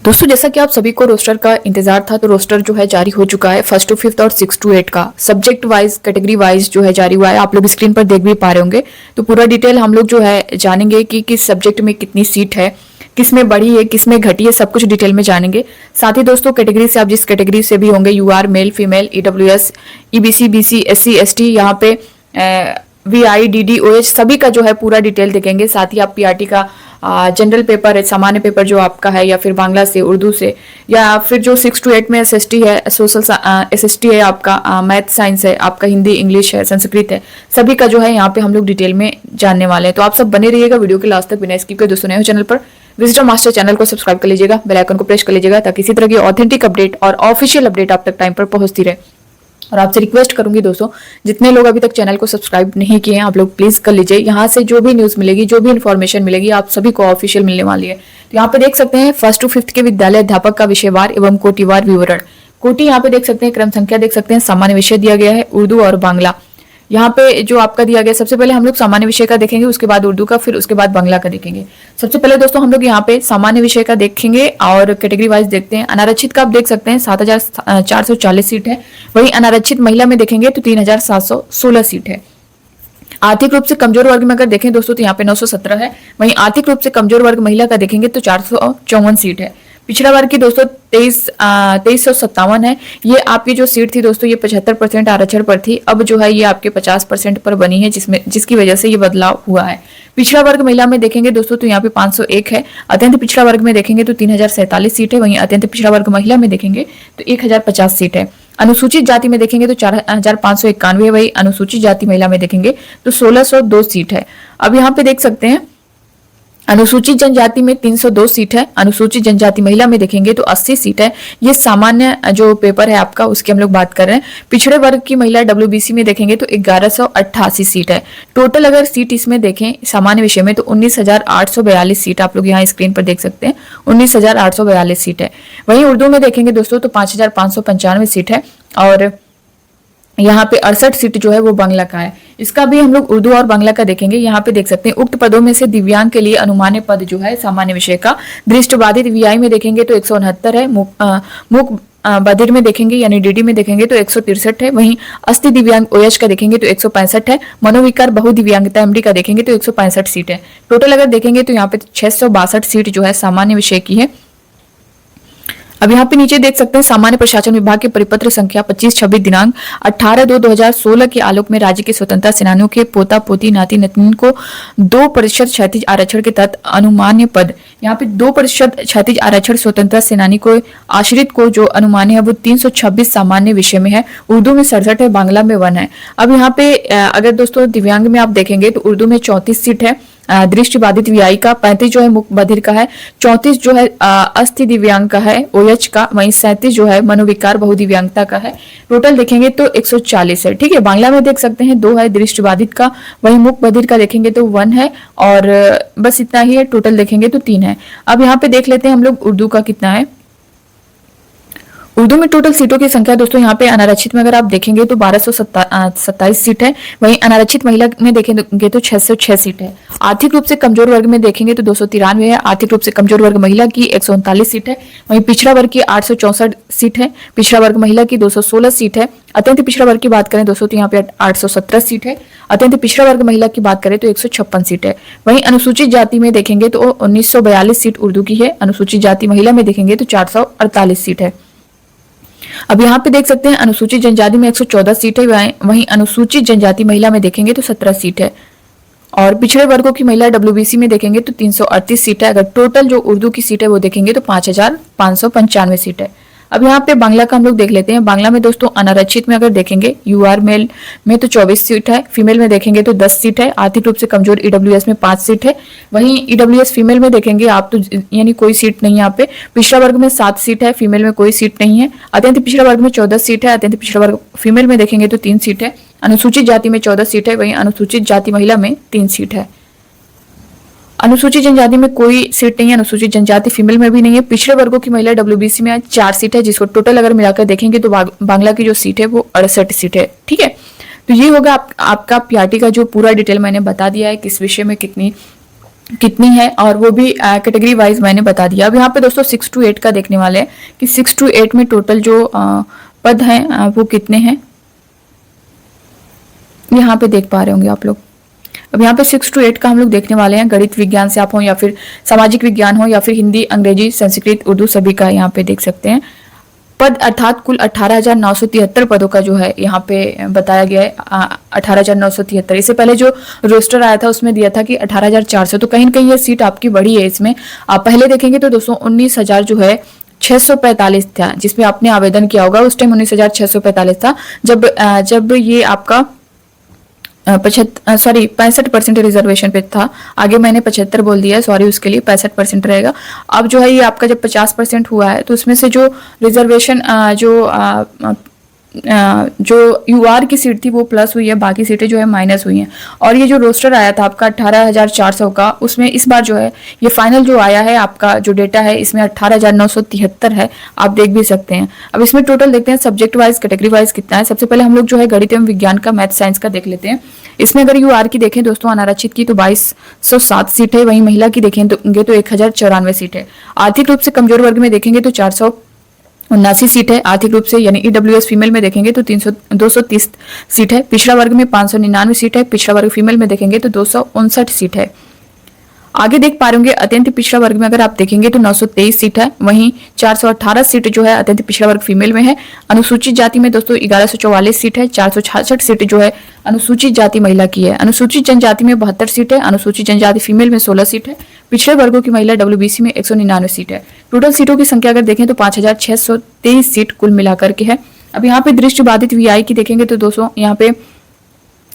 दोस्तों जैसा कि आप सभी को रोस्टर का इंतजार था, तो रोस्टर जो है जारी हो चुका है 1st to 5th और 6 to 8 का सब्जेक्ट वाइज कैटेगरी वाइज जो है जारी हुआ है। आप लोग स्क्रीन पर देख भी पा रहे होंगे। तो पूरा डिटेल हम लोग जो है जानेंगे कि किस सब्जेक्ट में कितनी सीट है, किस में बढ़ी है, किस में घटी है, सब कुछ डिटेल में जानेंगे। साथ ही दोस्तों कैटेगरी से आप जिस कैटेगरी से भी होंगे, UR, male, female, EWS, EBC, BC, SC, ST, यहाँ पे वीआई, डीडीओएच सभी का जो है पूरा डिटेल देखेंगे। साथ ही आप पीआरटी का जनरल पेपर है, सामान्य पेपर जो आपका है, या फिर बांग्ला से, उर्दू से, या फिर जो 6 to 8 में एसएसटी है, सोशल एसएसटी है, आपका मैथ साइंस है, आपका हिंदी, इंग्लिश है, संस्कृत है, सभी का जो है यहाँ पे हम लोग डिटेल में जानने वाले हैं। तो आप सब बने रहिएगा वीडियो के लास्ट तक बिना स्किप के। दोस्तों नए हो चैनल पर, विजिटर मास्टर चैनल को सब्सक्राइब कर लीजिएगा, बेल आइकन को प्रेस कर लीजिएगा, ताकि इसी तरह की ऑथेंटिक अपडेट और ऑफिशियल अपडेट आप तक टाइम पर पहुंचती रहे। और आपसे रिक्वेस्ट करूंगी दोस्तों, जितने लोग अभी तक चैनल को सब्सक्राइब नहीं किए हैं, आप लोग प्लीज कर लीजिए। यहाँ से जो भी न्यूज मिलेगी, जो भी इन्फॉर्मेशन मिलेगी, आप सभी को ऑफिशियल मिलने वाली है। तो यहाँ पे देख सकते हैं 1st to 5th के विद्यालय अध्यापक का विषयवार एवं कोटिवार विवरण। कोटि यहाँ पे देख सकते हैं, क्रम संख्या देख सकते हैं, सामान्य विषय दिया गया है उर्दू और बांग्ला। यहाँ पे जो आपका दिया गया, सबसे पहले हम लोग सामान्य विषय का देखेंगे, उसके बाद उर्दू का, फिर उसके बाद बांग्ला का देखेंगे। सबसे पहले दोस्तों हम लोग यहाँ पे सामान्य विषय का देखेंगे और कैटेगरी वाइज देखते हैं। अनारक्षित का आप देख सकते हैं 7440 सीट है। वहीं अनारक्षित महिला में देखेंगे तो 3716 सीट है। आर्थिक रूप से कमजोर वर्ग में अगर देखें दोस्तों तो यहाँ पे 917 है। वहीं आर्थिक रूप से कमजोर वर्ग महिला का देखेंगे तो 454 सीट है। पिछड़ा वर्ग की दोस्तों 2357 है। ये आपकी जो सीट थी दोस्तों, ये 75% आरक्षण पर थी, अब जो है ये आपके 50% पर बनी है, जिसकी वजह से ये बदलाव हुआ है। पिछड़ा वर्ग महिला में देखेंगे दोस्तों तो यहाँ पे 501 है। अत्यंत पिछड़ा वर्ग में देखेंगे तो 3047 सीट है। वहीं अत्यंत पिछड़ा वर्ग महिला में देखेंगे तो 1050 सीट है। अनुसूचित जाति में देखेंगे तो 4591 है। वही अनुसूचित जाति महिला में देखेंगे तो 1602 सीट है। अब यहाँ पे देख सकते हैं अनुसूचित जनजाति में 302 सीट है। अनुसूचित जनजाति महिला में देखेंगे तो 80 सीट है। ये सामान्य जो पेपर है आपका, उसकी हम लोग बात कर रहे हैं। पिछड़े वर्ग की महिला डब्ल्यूबीसी में देखेंगे तो 1188 सीट है। टोटल अगर सीट इसमें देखें सामान्य विषय में तो 19,842 सीट आप लोग यहाँ स्क्रीन पर देख सकते हैं, 19,842 सीट है। वहीं उर्दू में देखेंगे दोस्तों तो 5,595 सीट है। और यहाँ पे 68 सीट जो है वो बांग्ला का है। इसका भी हम लोग उर्दू और बांग्ला का देखेंगे। यहाँ पे देख सकते हैं उक्त पदों में से दिव्यांग के लिए अनुमान्य पद जो है सामान्य विषय का, दृष्टिबाधित वीआई में देखेंगे तो 169 है। मूक बधिर में देखेंगे यानी डीडी में देखेंगे तो 163 है। वहीं अस्थि दिव्यांग ओएच का देखेंगे तो 165 है। मनोविकार बहुदिव्यांगता एमडी का देखेंगे तो 165 सीट है। टोटल अगर देखेंगे तो यहाँ पे 662 सीट जो है सामान्य विषय की है। अब यहाँ पे नीचे देख सकते हैं सामान्य प्रशासन विभाग के परिपत्र संख्या 25/26 दिनांक 18/2/2016 के आलोक में राज्य के स्वतंत्रता सेनानियों के पोता पोती नाती नतनी को 2% क्षैतिज आरक्षण के तहत अनुमान्य पद, यहाँ पे 2% क्षैतिज आरक्षण स्वतंत्रता सेनानी को आश्रित को जो अनुमान्य है वो 326 सामान्य विषय में है। उर्दू में 67 है, बांग्ला में 1 है। अब यहाँ पे अगर दोस्तों दिव्यांग में आप देखेंगे तो उर्दू में 34 सीट है। दृष्टिबाधित वीआई का 35 जो है, मुख बधिर का है 34 जो है, अस्थि दिव्यांग का है ओएच का, वहीं 37 जो है मनोविकार बहुदिव्यांगता का है। टोटल देखेंगे तो 140 है। ठीक है, बांग्ला में देख सकते हैं 2 है दृष्टिबाधित का, वहीं मुख बधिर का देखेंगे तो 1 है, और बस इतना ही है। टोटल देखेंगे तो 3 है। अब यहाँ पे देख लेते हैं हम लोग उर्दू का कितना है। उर्दू में टोटल सीटों की संख्या दोस्तों यहाँ पे अनारक्षित में अगर आप देखेंगे तो 1227 सीट है। वहीं अनारक्षित महिला में देखेंगे तो 606 सीट है। आर्थिक रूप से कमजोर वर्ग में देखेंगे तो 293 है। आर्थिक रूप से कमजोर वर्ग महिला की 139 सीट है। वहीं पिछड़ा वर्ग की 864 सीट है। पिछड़ा वर्ग महिला की 216 सीट है। अत्यंत पिछड़ा वर्ग की बात करें दोस्तों तो यहाँ पे 817 सीट है। अत्यंत पिछड़ा वर्ग महिला की बात करें तो 156 सीट है। वहीं अनुसूचित जाति में देखेंगे तो 1942 सीट उर्दू की है। अनुसूचित जाति महिला में देखेंगे तो 448 सीट है। अब यहाँ पे देख सकते हैं अनुसूचित जनजाति में 114 सीट है। वहीं अनुसूचित जनजाति महिला में देखेंगे तो 17 सीट है। और पिछड़े वर्गों की महिला डब्ल्यूबीसी में देखेंगे तो 338 सीट है। अगर टोटल जो उर्दू की सीट है वो देखेंगे तो 5595 सीट है। अब यहाँ पे बांग्ला का हम लोग देख लेते हैं। बांग्ला में दोस्तों अनारक्षित में अगर देखेंगे यूआर मेल में तो 24 सीट है। फीमेल में देखेंगे तो 10 सीट है। आर्थिक रूप से कमजोर ईडब्ल्यूएस में 5 सीट है। वहीं ईडब्ल्यूएस फीमेल में देखेंगे आप तो यानी कोई सीट नहीं है यहाँ पे। पिछड़ा वर्ग में 7 सीट है, फीमेल में कोई सीट नहीं है। अत्यंत पिछड़ा वर्ग में 14 सीट है। अत्यंत पिछड़ा वर्ग फीमेल में देखेंगे तो 3 सीट है। अनुसूचित जाति में 14 सीट है। वहीं अनुसूचित जाति महिला में 3 सीट है। अनुसूचित जनजाति में कोई सीट नहीं है। अनुसूचित जनजाति फीमेल में भी नहीं है। पिछड़े वर्गों की महिला डब्ल्यूबीसी में 4 सीट है, जिसको टोटल अगर मिलाकर देखेंगे तो बांग्ला की जो सीट है वो 68 सीट है। ठीक है, तो ये होगा आपका पीआरटी का जो पूरा डिटेल मैंने बता दिया है, किस विषय में कितनी कितनी है, और वो भी कैटेगरी वाइज मैंने बता दिया। अब यहाँ पे दोस्तों 6 to 8 का देखने वाले हैं कि 6 to 8 में टोटल जो पद हैं वो कितने हैं, यहाँ पे देख पा रहे होंगे आप लोग। अब यहाँ पे 6 to 8 का हम लोग देखने वाले हैं। गणित विज्ञान से आप हो या फिर सामाजिक विज्ञान हो या फिर हिंदी, अंग्रेजी, संस्कृत, उर्दू, सभी का यहाँ पे देख सकते हैं। पद अर्थात कुल 18,973 पदों का जो है यहाँ पे बताया गया है 18,973। इससे पहले जो रोस्टर आया था उसमें दिया था कि 18,400, तो कहीं ना कहीं ये सीट आपकी बढ़ी है। इसमें आप पहले देखेंगे तो दोस्तों 19,000 जो है 645 था जिसमें आपने आवेदन किया होगा। उस टाइम 19,645 था जब ये आपका 65% रिजर्वेशन पे था। आगे मैंने 75 बोल दिया, सॉरी उसके लिए 65% रहेगा। अब जो है ये आपका जब 50% हुआ है तो उसमें से जो रिजर्वेशन जो यूआर की सीट थी वो प्लस हुई है, बाकी सीटें जो है माइनस हुई हैं। और ये जो रोस्टर आया था आपका 18,400 का, उसमें इस बार जो है ये फाइनल जो आया है आपका जो डेटा है इसमें 18,973 है, आप देख भी सकते हैं। अब इसमें टोटल देखते हैं सब्जेक्ट वाइज, कैटेगरी वाइज कितना है। सबसे पहले हम लोग जो है गणित एवं विज्ञान का, मैथ साइंस का देख लेते हैं। इसमें अगर यूआर की देखें दोस्तों अनारक्षित की तो 2207 सीट है, वहीं महिला की देखेंगे तो 1094 सीट है। आर्थिक रूप से कमजोर वर्ग में देखेंगे तो 479 सीट है आर्थिक रूप से, यानी ईडब्ल्यूएस फीमेल में देखेंगे तो 230 सीट है। पिछड़ा वर्ग में 599 सीट है, पिछड़ा वर्ग फीमेल में देखेंगे तो 259 सीट है। आगे देख पा रहे होंगे अत्यंत पिछड़ा वर्ग में अगर आप देखेंगे तो 923 सीट है, वहीं 418 सीट जो है अत्यंत पिछड़ा वर्ग फीमेल में है। अनुसूचित जाति में दोस्तों 1144 सीट है, 466 सीट जो है अनुसूचित जाति महिला की है। अनुसूचित जनजाति में 72 सीट है, अनुसूचित जनजाति फीमेल में 16 सीट है। पिछड़े वर्गों की महिला डब्ल्यूबीसी में 199 सीट है। टोटल सीटों की संख्या अगर देखें तो 5,623 सीट कुल मिलाकर के है। अब यहाँ पे दृष्टिबाधित वीआई की देखेंगे तो दोस्तों यहाँ पे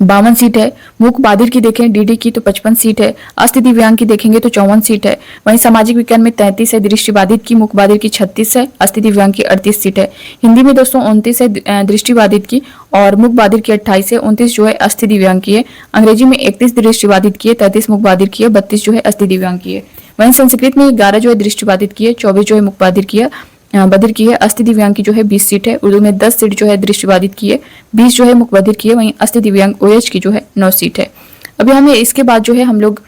52 सीट है। मूक बाधिर की देखें डीडी की तो 55 सीट है। अस्थि दिव्यांग की देखेंगे तो 54 सीट है। वहीं सामाजिक विज्ञान में 33 है, दृष्टिबाधित की, मूक बाधिर की 36 है, अस्थि दिव्यांग की 38 सीट है। हिंदी में दोस्तों 29 है दृष्टिबाधित की और मूक बाधिर की 28 है, 29 जो है अस्थि दिव्यांग की है। अंग्रेजी में 31 दृष्टिबाधित की है, 33 मूक बाधिर की है, 32 जो है अस्थि दिव्यांग की है। वहीं संस्कृत में 11 जो है दृष्टिबाधित की है, 24 जो है मूक बाधिर की है, बधिर की है। अस्थि दिव्यांग की जो है 20 सीट है। उर्दू में 10 सीट जो है दृष्टिबाधित की है, 20 जो है मुख बधिर की है। वहीं अस्थि दिव्यांग ओएच की जो है 9 सीट है। अभी हमें इसके बाद जो है हम लोग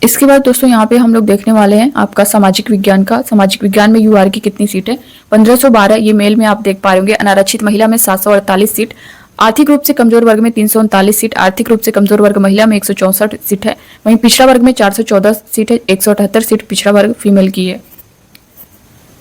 इसके बाद दोस्तों यहाँ पे हम लोग देखने वाले हैं आपका सामाजिक विज्ञान का। सामाजिक विज्ञान में यूआर की कितनी सीट है, 1512। ये मेल में आप देख पा रहे होंगे। अनारक्षित महिला में 748 सीट, आर्थिक रूप से कमजोर वर्ग में 339 सीट, आर्थिक रूप से कमजोर वर्ग महिला में 164 सीट है। वहीं पिछड़ा वर्ग में 414 सीट है, 178 सीट पिछड़ा वर्ग फीमेल की है।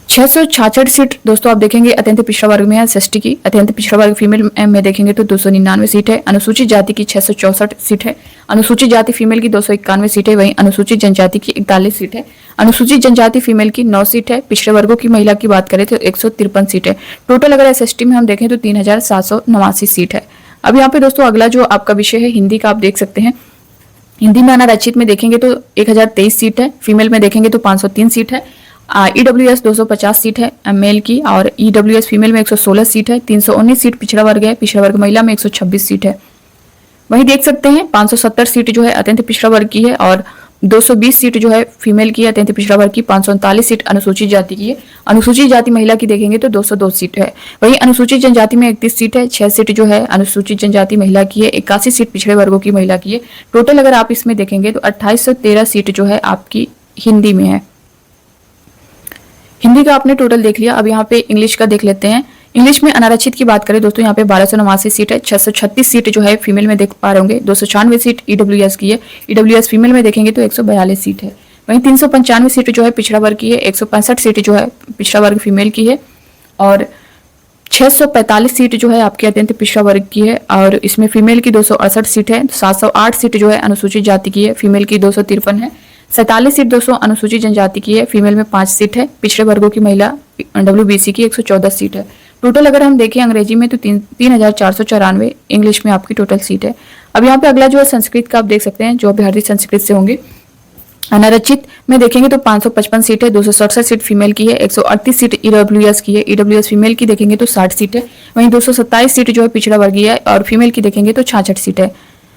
666 सीट दोस्तों आप देखेंगे अत्यंत पिछड़ा वर्ग में है एसएसटी की। अत्यंत पिछड़ा वर्ग फीमेल में देखेंगे तो 299 सीट है। अनुसूचित जाति की 664 सीट है। अनुसूचित जाति फीमेल की 291 सीट है। वहीं अनुसूचित जनजाति की 41 सीट है। अनुसूचित जनजाति फीमेल की 9 सीट है। पिछड़े वर्गों की महिला की बात करें तो 153 सीट है। टोटल अगर एसएसटी में हम देखें तो 3,789 सीट है। अब यहाँ पे दोस्तों अगला जो आपका विषय है हिंदी का, आप देख सकते हैं। हिंदी में अनारक्षित में देखेंगे तो 1023 सीट है, फीमेल में देखेंगे तो 503 सीट है। ईडब्ल्यूएस 250 सीट है मेल की, और ईडब्ल्यूएस फीमेल में 116 सीट है। 319 सीट पिछड़ा वर्ग है, पिछड़ा वर्ग महिला में 126 सीट है। वहीं देख सकते हैं 570 सीट जो है अत्यंत पिछड़ा वर्ग की है, और 220 सीट जो है फीमेल की है अत्यंत पिछड़ा वर्ग की। 539 सीट अनुसूचित जाति की है। अनुसूचित जाति महिला की देखेंगे तो 202 सीट है। वहीं अनुसूचित जनजाति में 31 सीट है, 6 सीट जो है अनुसूचित जनजाति महिला की है, 81 सीट पिछड़े वर्गों की महिला की है। टोटल अगर आप इसमें देखेंगे तो 2813 सीट जो है आपकी हिंदी में है। हिंदी का आपने टोटल देख लिया। अब यहाँ पे इंग्लिश का देख लेते हैं। इंग्लिश में अनारक्षित की बात करें दोस्तों यहाँ पे 1289 सीट है। 636 सीट जो है फीमेल में देख पा रहे होंगे। 296 सीट ईडब्ल्यूएस की है। ईडब्ल्यूएस फीमेल में देखेंगे तो 142 सीट है। वहीं 395 सीट जो है पिछड़ा वर्ग की है। 165 सीट जो है पिछड़ा वर्ग फीमेल की है, और 645 सीट जो है आपके अत्यंत पिछड़ा वर्ग की है, और इसमें फीमेल की 268 सीट है। 708 सीट जो है अनुसूचित जाति की है, फीमेल की 253 है। 47 सीट दोस्तों अनुसूचित जनजाति की है, फीमेल में 5 सीट है। पिछड़े वर्गों की महिला डब्ल्यूबीसी की 114 सीट है। टोटल अगर हम देखें अंग्रेजी में तो 3,494, इंग्लिश में आपकी टोटल सीट है। अब यहाँ पे अगला जो है संस्कृत का आप देख सकते हैं, जो अभ्यर्थी संस्कृत से होंगे। अनारक्षित में देखेंगे तो 555 सीट है। 267 सीट फीमेल की है। 138 सीट ईडब्ल्यूएस की है। ईडब्ल्यूएस फीमेल की देखेंगे तो 60 सीट है। वहीं 227 सीट जो है पिछड़ा वर्गीय है, और फीमेल की देखेंगे तो 66 सीट है।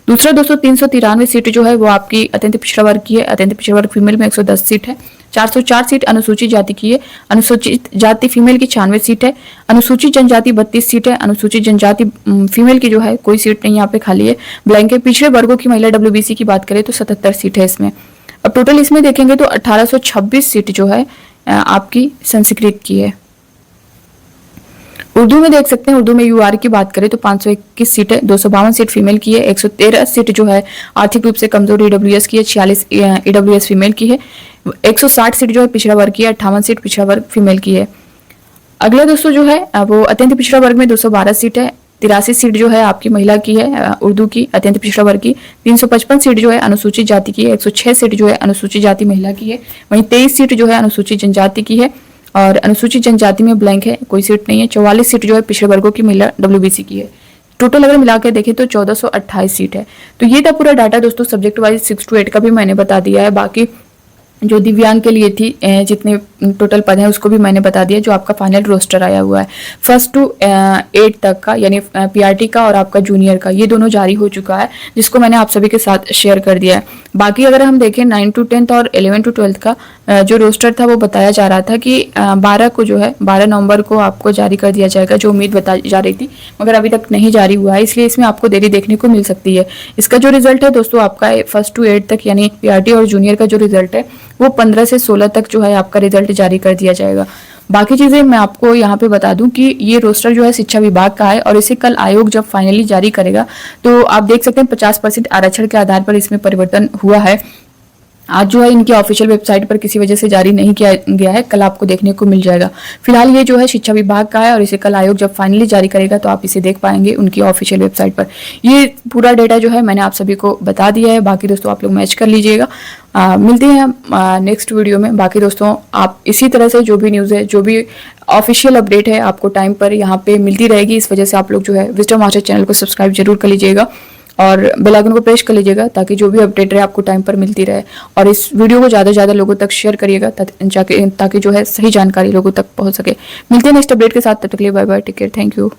दूसरा दोस्तों 393 सीट जो है वो आपकी अत्यंत पिछड़ा वर्ग की है। अत्यंत पिछड़ा वर्ग फीमेल में 110 सीट है। 404 सीट अनुसूचित जाति की है। अनुसूचित जाति फीमेल की 96 सीट है। अनुसूचित जनजाति 32 सीट है। अनुसूचित जनजाति फीमेल की जो है कोई सीट नहीं यहाँ पे खाली है, ब्लैंक है। पिछड़े वर्गों की महिला WBC की बात करें तो 77 सीट है इसमें। अब टोटल इसमें देखेंगे तो 1826 सीट जो है आपकी संस्कृत की है। उर्दू में देख सकते हैं, उर्दू में UR की बात करें तो 521 सीट है। 252 सीट फीमेल की है। 113 सीट जो है आर्थिक रूप से कमजोर EWS की है। 46 EWS फीमेल की है। 160 सीट जो है पिछड़ा वर्ग की है। 58 सीट पिछड़ा वर्ग फीमेल की है। अगला दोस्तों जो है वो अत्यंत पिछड़ा वर्ग में 212 सीट है। 83 सीट जो है आपकी महिला की है उर्दू की अत्यंत पिछड़ा वर्ग की। 355 सीट जो है अनुसूचित जाति की है। 106 सीट जो है अनुसूचित जाति महिला की है। वहीं 23 सीट जो है अनुसूचित जनजाति की है और अनुसूचित जनजाति में ब्लैंक है, कोई सीट नहीं है। 44 सीट जो है पिछड़े वर्गों की महिला WBC की है। टोटल अगर मिला के देखें तो 1428 सीट है। तो ये था पूरा डाटा दोस्तों। सब्जेक्ट वाइज 6 to 8 का भी मैंने बता दिया है। बाकी जो दिव्यांग के लिए थी जितने टोटल पद हैं उसको भी मैंने बता दिया। जो आपका फाइनल रोस्टर आया हुआ है 1st to 8 तक का, यानी PRT का और आपका जूनियर का, ये दोनों जारी हो चुका है, जिसको मैंने आप सभी के साथ शेयर कर दिया है। बाकी अगर हम देखें 9 to 10th और 11 to 12th का जो रोस्टर था वो बताया जा रहा था कि 12 को जो है 12 नवंबर को आपको जारी कर दिया जाएगा, जो उम्मीद बताई जा रही थी, मगर अभी तक नहीं जारी हुआ है, इसलिए इसमें आपको देरी देखने को मिल सकती है। इसका जो रिजल्ट है दोस्तों आपका 1st to 8 तक यानी PRT और जूनियर का जो रिजल्ट है वो 15 से 16 तक जो है आपका रिजल्ट जारी कर दिया जाएगा। बाकी चीजें मैं आपको यहाँ पे बता दूं कि ये रोस्टर जो है शिक्षा विभाग का है और इसे कल आयोग जब फाइनली जारी करेगा तो आप देख सकते हैं 50% आरक्षण के आधार पर इसमें परिवर्तन हुआ है। आज जो है इनकी ऑफिशियल वेबसाइट पर किसी वजह से जारी नहीं किया गया है, कल आपको देखने को मिल जाएगा। फिलहाल ये जो है शिक्षा विभाग का है और इसे कल आयोग जब फाइनली जारी करेगा तो आप इसे देख पाएंगे उनकी ऑफिशियल वेबसाइट पर। ये पूरा डेटा जो है मैंने आप सभी को बता दिया है। बाकी दोस्तों आप लोग मैच कर लीजिएगा। मिलते हैं नेक्स्ट वीडियो में। बाकी दोस्तों आप इसी तरह से जो भी न्यूज़ है, जो भी ऑफिशियल अपडेट है आपको टाइम पर यहाँ पे मिलती रहेगी। इस वजह से आप लोग जो है विजडम मास्टर चैनल को सब्सक्राइब जरूर कर लीजिएगा और बेल आइकन को प्रेस कर लीजिएगा ताकि जो भी अपडेट रहे आपको टाइम पर मिलती रहे। और इस वीडियो को ज़्यादा से ज़्यादा लोगों तक शेयर करिएगा ताकि जो है सही जानकारी लोगों तक पहुँच सके। मिलते हैं नेक्स्ट अपडेट के साथ, तब तक के लिए bye bye, take care, thank you.